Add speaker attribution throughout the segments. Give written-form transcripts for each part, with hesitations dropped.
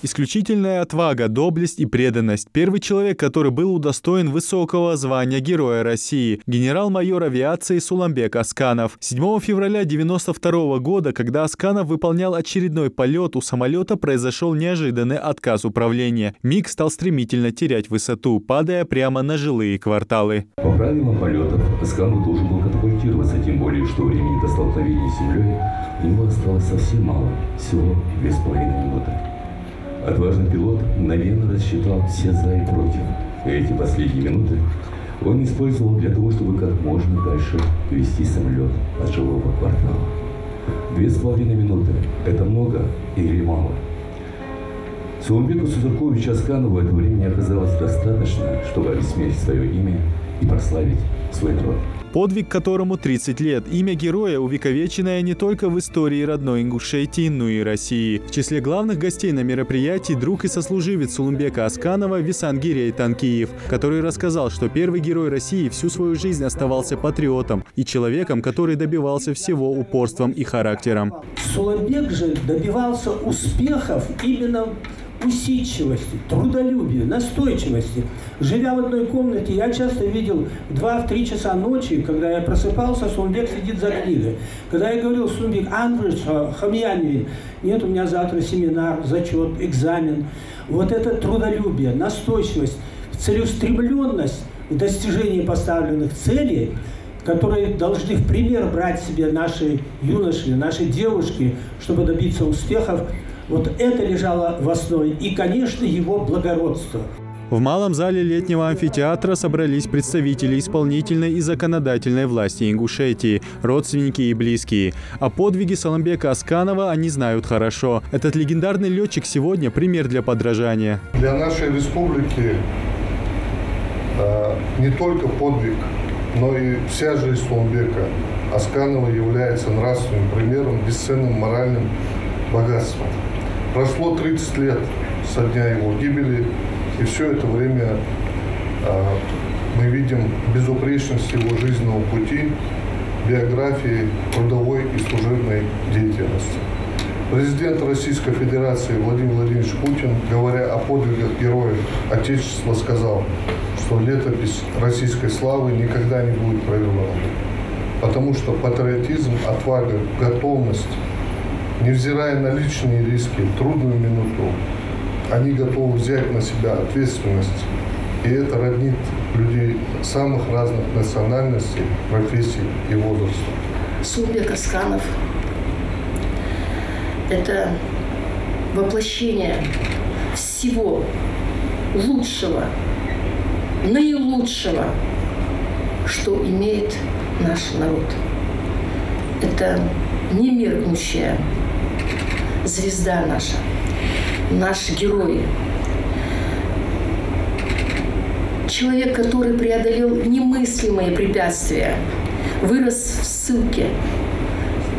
Speaker 1: Исключительная отвага, доблесть и преданность. Первый человек, который был удостоен высокого звания Героя России – генерал-майор авиации Суланбек Асканов. 7 февраля 1992 года, когда Асканов выполнял очередной полет, у самолета произошел неожиданный отказ управления. МиГ стал стремительно терять высоту, падая прямо на жилые кварталы.
Speaker 2: По правилам полетов Асканов должен был катапультироваться, тем более, что времени до столкновения с землей у него осталось совсем мало, всего 2,5 минуты. Отважный пилот мгновенно рассчитал все за и против. И эти последние минуты он использовал для того, чтобы как можно дальше вести самолет от жилого квартала. 2,5 минуты – это много или мало? Суланбеку Сузурковичу Асканову этого времени оказалось достаточно, чтобы обесмерить свое имя и прославить свой народ.
Speaker 1: Подвиг которому 30 лет. Имя героя увековеченное не только в истории родной Ингушетии, но и России. В числе главных гостей на мероприятии друг и сослуживец Суланбека Асканова Висангирей Танкиев, который рассказал, что первый герой России всю свою жизнь оставался патриотом и человеком, который добивался всего упорством и характером.
Speaker 3: Суланбек же добивался успехов именно усидчивости, трудолюбия, настойчивости. Живя в одной комнате, я часто видел в 2-3 часа ночи, когда я просыпался, Суланбек сидит за книгой. Когда я говорил: Суланбек, Анварыч, Хамьяневин, нет, у меня завтра семинар, зачет, экзамен. Вот это трудолюбие, настойчивость, целеустремленность в достижении поставленных целей, которые должны в пример брать себе наши юноши, наши девушки, чтобы добиться успехов. Вот это лежало в основе. И, конечно, его благородство.
Speaker 1: В малом зале летнего амфитеатра собрались представители исполнительной и законодательной власти Ингушетии, родственники и близкие. О подвиге Суланбека Асканова они знают хорошо. Этот легендарный летчик сегодня пример для подражания.
Speaker 4: Для нашей республики не только подвиг, но и вся жизнь Суланбека Асканова является нравственным примером, бесценным моральным богатством. Прошло 30 лет со дня его гибели, и все это время мы видим безупречность его жизненного пути, биографии, трудовой и служебной деятельности. Президент Российской Федерации Владимир Владимирович Путин, говоря о подвигах героев Отечества, сказал, что летопись российской славы никогда не будет прервана, потому что патриотизм, отвага, готовность, невзирая на личные риски, в трудную минуту, они готовы взять на себя ответственность. И это роднит людей самых разных национальностей, профессий и возрастов.
Speaker 5: Суланбек Асканов – это воплощение всего лучшего, наилучшего, что имеет наш народ. Это немеркнущая звезда наша, наш герой. Человек, который преодолел немыслимые препятствия, вырос в ссылке,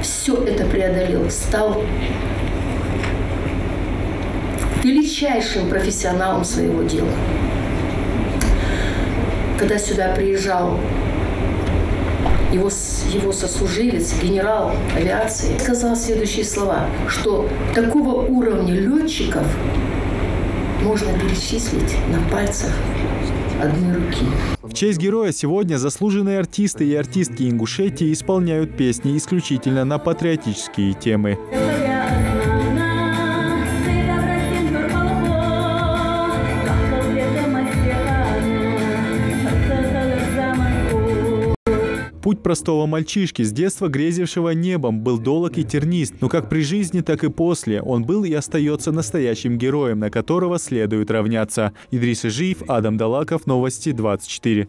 Speaker 5: все это преодолел, стал величайшим профессионалом своего дела. Когда сюда приезжал его сослуживец, генерал авиации, сказал следующие слова, что такого уровня летчиков можно перечислить на пальцах одной руки.
Speaker 1: В честь героя сегодня заслуженные артисты и артистки Ингушетии исполняют песни исключительно на патриотические темы. Путь простого мальчишки, с детства грезившего небом, был долг и тернист, но как при жизни, так и после он был и остается настоящим героем, на которого следует равняться. Идрис Ижиев, Адам Далаков, Новости 24.